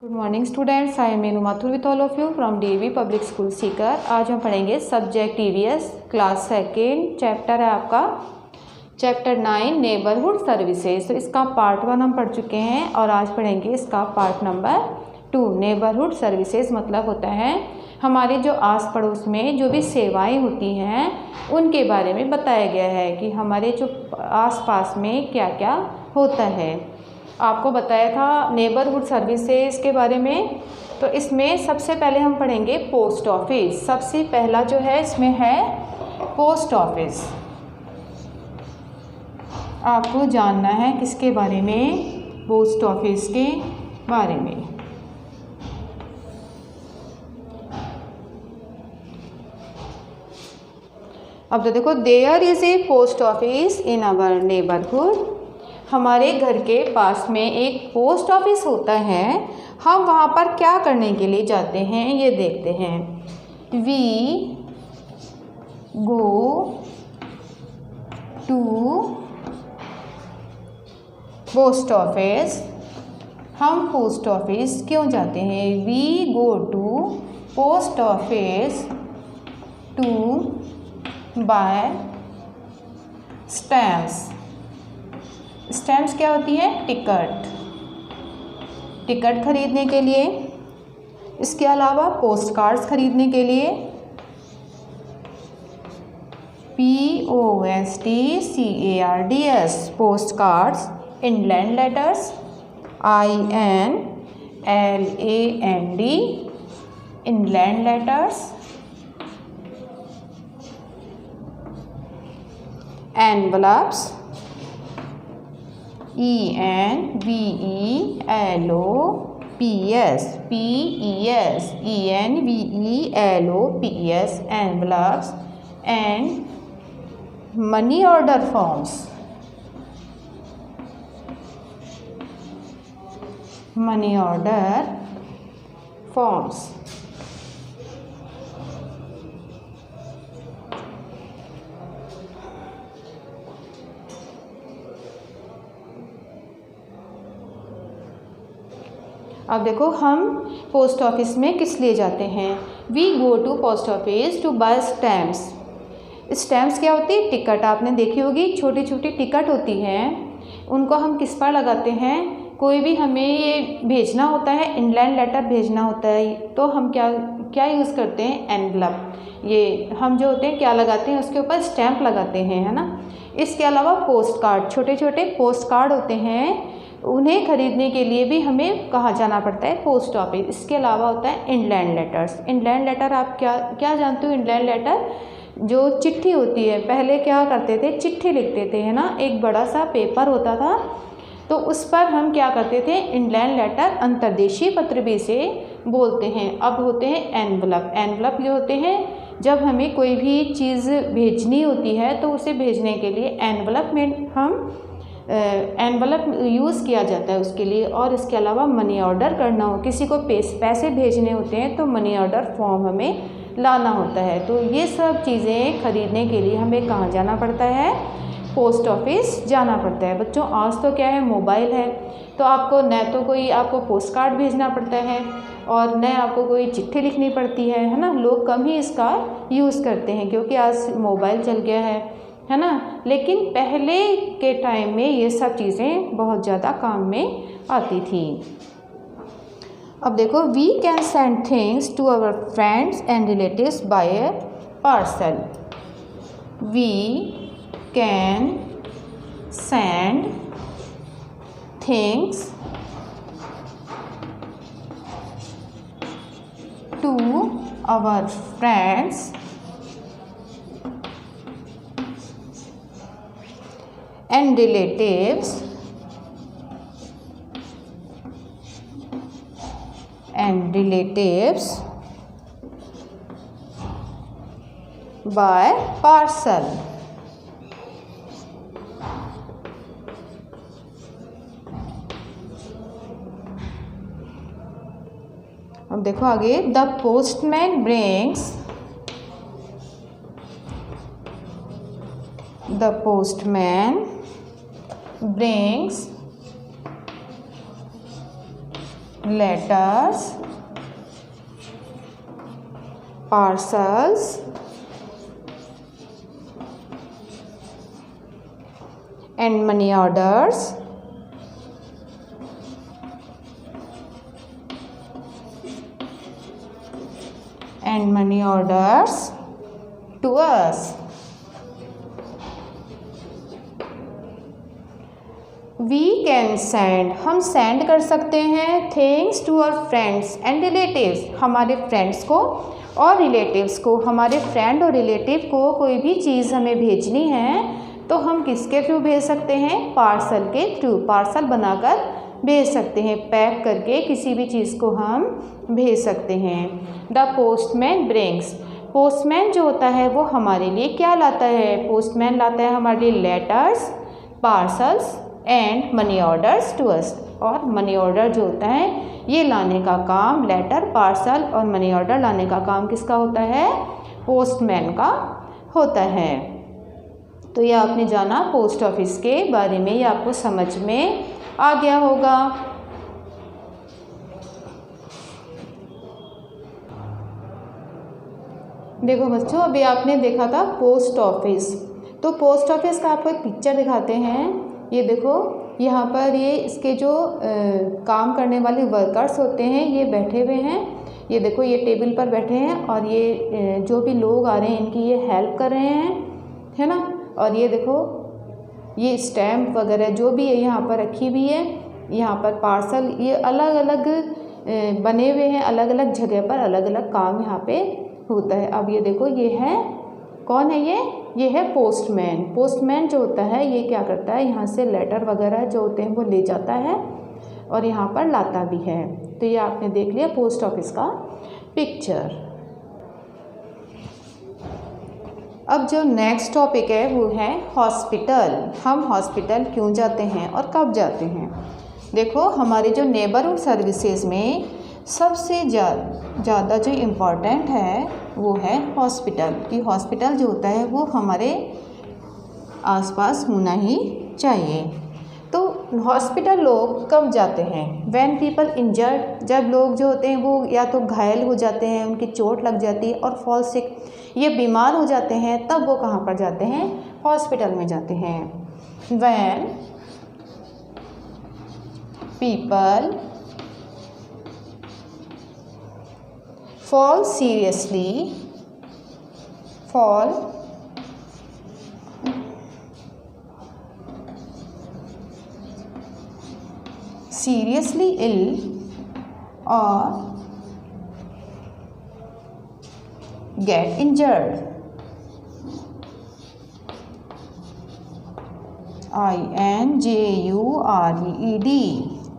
Good morning students, I am Meenu Mathur with all of you from DAV public school Sikar. आज हम पढ़ेंगे subject EVS class second. Chapter है आपका chapter 9 neighbourhood services. तो इसका पार्ट 1 हम पढ़ चुके हैं और आज पढ़ेंगे इसका पार्ट नंबर 2। नेबरहुड सर्विसेज मतलब होता है हमारे जो आस पड़ोस में जो भी सेवाएं होती हैं उनके बारे में बताया गया है कि हमारे जो आस पास में क्या क्या होता है। आपको बताया था नेबरहुड सर्विसेज के बारे में। तो इसमें सबसे पहले हम पढ़ेंगे पोस्ट ऑफिस। सबसे पहला जो है इसमें है पोस्ट ऑफिस। आपको जानना है किसके बारे में? पोस्ट ऑफिस के बारे में। अब तो देखो, there is a post office in our neighbourhood. हमारे घर के पास में एक पोस्ट ऑफिस होता है। हम वहाँ पर क्या करने के लिए जाते हैं ये देखते हैं। We go to post office. हम पोस्ट ऑफिस क्यों जाते हैं? We go to post office to buy stamps. Stamps क्या होती है? टिकट। टिकट खरीदने के लिए। इसके अलावा पोस्ट कार्ड्स खरीदने के लिए। POSTCARDS post cards. Inland letters INLAND inland letters. Envelopes ENVELOPS envelopes and money order forms। money order forms। अब देखो, हम पोस्ट ऑफिस में किस लिए जाते हैं? We go to post office to buy stamps. Stamps क्या होती है? टिकट। आपने देखी होगी, छोटी छोटी टिकट होती हैं। उनको हम किस पर लगाते हैं? कोई भी हमें ये भेजना होता है, इनलैंड लेटर भेजना होता है, तो हम क्या यूज़ करते हैं? एनवलप। ये हम जो होते हैं क्या लगाते हैं? उसके ऊपर स्टैम्प लगाते हैं, है ना। इसके अलावा पोस्ट कार्ड, छोटे छोटे पोस्ट कार्ड होते हैं, उन्हें खरीदने के लिए भी हमें कहाँ जाना पड़ता है? Post office. इसके अलावा होता है इनलैंड लेटर्स। इनलैंड लेटर आप क्या जानते हो? इनलैंड लेटर जो चिट्ठी होती है। पहले क्या करते थे? चिट्ठी लिखते थे, है ना। एक बड़ा सा पेपर होता था, तो उस पर हम क्या करते थे? इनलैंड लेटर, अंतर्देशीय पत्र भी से बोलते हैं। अब होते हैं एनवलप। एनवलप जो होते हैं, जब हमें कोई भी चीज़ भेजनी होती है तो उसे भेजने के लिए एनवलप में हम एनवलप यूज़ किया जाता है उसके लिए। और इसके अलावा मनी ऑर्डर करना हो, किसी को पैसे भेजने होते हैं तो मनी ऑर्डर फॉर्म हमें लाना होता है। तो ये सब चीज़ें खरीदने के लिए हमें कहाँ जाना पड़ता है? पोस्ट ऑफिस जाना पड़ता है। बच्चों, आज तो क्या है, मोबाइल है, तो आपको न तो कोई आपको पोस्ट कार्ड भेजना पड़ता है और न आपको कोई चिट्ठी लिखनी पड़ती है ना। लोग कम ही इसका यूज़ करते हैं क्योंकि आज मोबाइल चल गया है ना। लेकिन पहले के टाइम में ये सब चीज़ें बहुत ज़्यादा काम में आती थी। अब देखो, we can send things to our friends and relatives by a parcel. We can send things to our friends and relatives by parcel। अब देखो आगे, the postman brings the postman brings letters, parcels, and money orders, to us. We can send, हम send कर सकते हैं thanks to our friends and relatives, हमारे friends को और रिलेटिव्स को। हमारे फ्रेंड और रिलेटिव को कोई भी चीज़ हमें भेजनी है तो हम किसके थ्रू भेज सकते हैं? पार्सल के थ्रू, पार्सल बनाकर भेज सकते हैं, पैक करके किसी भी चीज़ को हम भेज सकते हैं। द पोस्टमैन ब्रिंग्स, पोस्टमैन जो होता है वो हमारे लिए क्या लाता है? पोस्टमैन लाता है हमारे लिए letters, parcels and money orders to us. और मनी ऑर्डर जो होता है ये लाने का काम, लेटर, पार्सल और मनी ऑर्डर लाने का काम किसका होता है? पोस्टमैन का होता है। तो ये आपने जाना पोस्ट ऑफिस के बारे में, ये आपको समझ में आ गया होगा। देखो बच्चों, अभी आपने देखा था पोस्ट ऑफिस, तो पोस्ट ऑफिस का आपको एक पिक्चर दिखाते हैं। ये देखो, यहाँ पर ये इसके जो काम करने वाले वर्कर्स होते हैं ये बैठे हुए हैं। ये देखो, ये टेबल पर बैठे हैं और ये जो भी लोग आ रहे हैं इनकी ये हेल्प कर रहे हैं, है ना। और ये देखो, ये स्टैम्प वगैरह जो भी है यहाँ पर रखी हुई है। यहाँ पर पार्सल ये अलग अलग बने हुए हैं, अलग अलग जगह पर अलग अलग काम यहाँ पे होता है। अब ये देखो, ये है, कौन है ये है पोस्टमैन। पोस्टमैन जो होता है ये क्या करता है? यहाँ से लेटर वगैरह जो होते हैं वो ले जाता है और यहाँ पर लाता भी है। तो ये आपने देख लिया पोस्ट ऑफिस का पिक्चर। अब जो नेक्स्ट टॉपिक है वो है हॉस्पिटल। हम हॉस्पिटल क्यों जाते हैं और कब जाते हैं? देखो, हमारे जो नेबरहुड सर्विसेज में सबसे ज़्यादा जो इम्पोर्टेंट है वो है हॉस्पिटल। कि हॉस्पिटल जो होता है वो हमारे आसपास होना ही चाहिए। तो हॉस्पिटल लोग कब जाते हैं? व्हेन पीपल इंजर्ड, जब लोग जो होते हैं वो या तो घायल हो जाते हैं, उनकी चोट लग जाती है, और फॉल सिक, ये बीमार हो जाते हैं, तब वो कहाँ पर जाते हैं? हॉस्पिटल में जाते हैं। When people fall seriously ill or get injured, injured,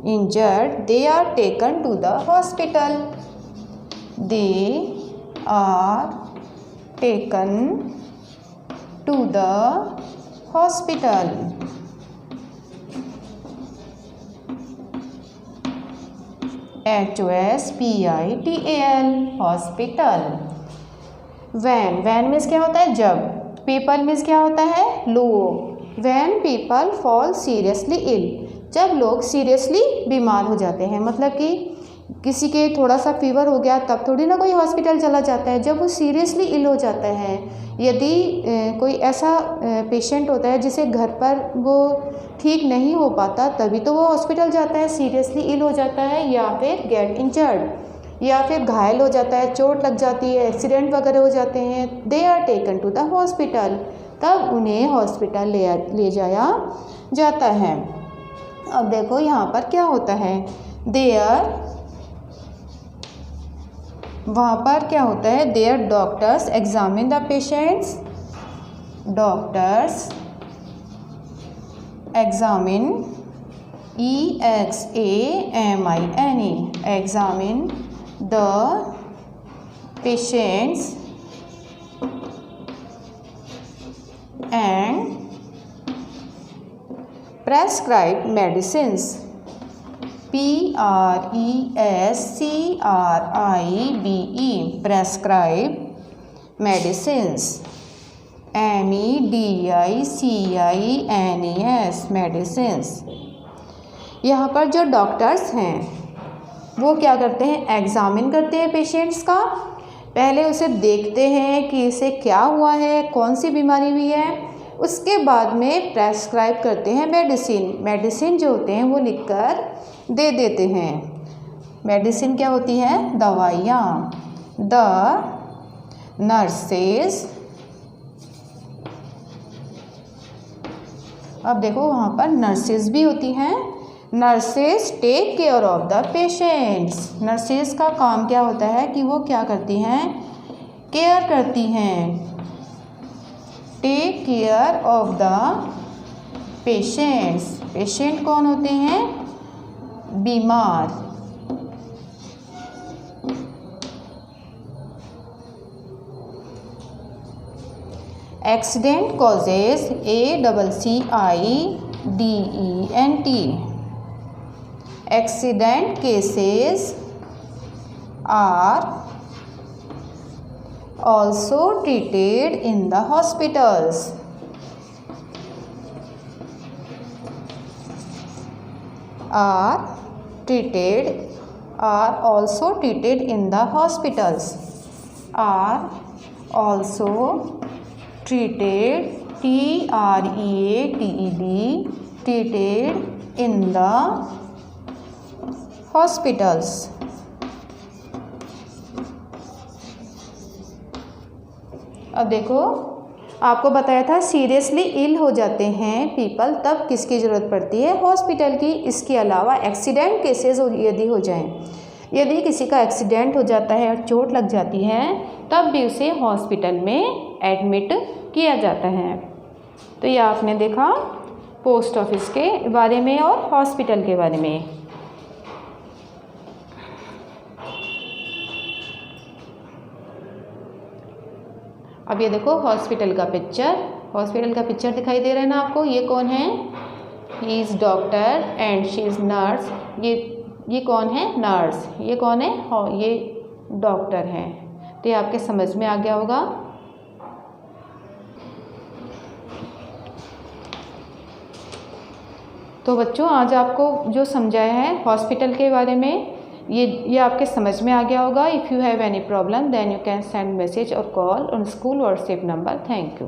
injured, they are taken to the hospital. They are taken to the hospital. HOSPITAL, hospital. When means क्या होता है? जब। people means क्या होता है? लोग। when people fall seriously ill, जब लोग सीरियसली बीमार हो जाते हैं। मतलब कि किसी के थोड़ा सा फीवर हो गया तब थोड़ी ना कोई हॉस्पिटल चला जाता है, जब वो सीरियसली इल हो जाता है। यदि कोई ऐसा पेशेंट होता है जिसे घर पर वो ठीक नहीं हो पाता, तभी तो वो हॉस्पिटल जाता है, सीरियसली इल हो जाता है, या फिर गेट इंजर्ड, या फिर घायल हो जाता है, चोट लग जाती है, एक्सीडेंट वगैरह हो जाते हैं। They are taken to the hospital, तब उन्हें हॉस्पिटल ले जाया जाता है। अब देखो यहाँ पर क्या होता है? वहाँ पर क्या होता है? There doctors examine the patients, doctors examine, EXAMINE, examine the patients and prescribe medicines, PRESCRIBE, prescribe medicines, MEDICINES, medicines। यहाँ पर जो डॉक्टर्स हैं वो क्या करते हैं, एग्ज़ामिन करते हैं पेशेंट्स का। पहले उसे देखते हैं कि इसे क्या हुआ है, कौन सी बीमारी हुई है। उसके बाद में प्रेस्क्राइब करते हैं मेडिसिन जो होते हैं वो लिखकर दे देते हैं। मेडिसिन क्या होती है, दवाइयाँ। द नर्सेज, अब देखो वहाँ पर नर्सेज भी होती हैं। Nurses take care of the patients. Nurses का काम क्या होता है कि वो क्या करती हैं, केयर करती हैं। Take care of the patients. Patient कौन होते हैं, बीमार। Accident causes ACCIDENT। Accident cases are also treated in the hospitals. Are also treated in the hospitals. Are also treated, TREATED, treated in the hospitals. अब देखो आपको बताया था seriously ill हो जाते हैं पीपल, तब किसकी ज़रूरत पड़ती है, हॉस्पिटल की। इसके अलावा एक्सीडेंट केसेस यदि हो जाएं, यदि किसी का एक्सीडेंट हो जाता है और चोट लग जाती है, तब भी उसे हॉस्पिटल में एडमिट किया जाता है। तो ये आपने देखा पोस्ट ऑफिस के बारे में और हॉस्पिटल के बारे में। अब ये देखो हॉस्पिटल का पिक्चर दिखाई दे रहा है ना आपको। ये कौन है, he is doctor and she is nurse. ये कौन है, नर्स। ये कौन है, ये डॉक्टर हैं। तो ये आपके समझ में आ गया होगा। तो बच्चों आज आपको जो समझाया है हॉस्पिटल के बारे में, ये आपके समझ में आ गया होगा। If you have any problem then you can send message और call on school WhatsApp number. Thank you.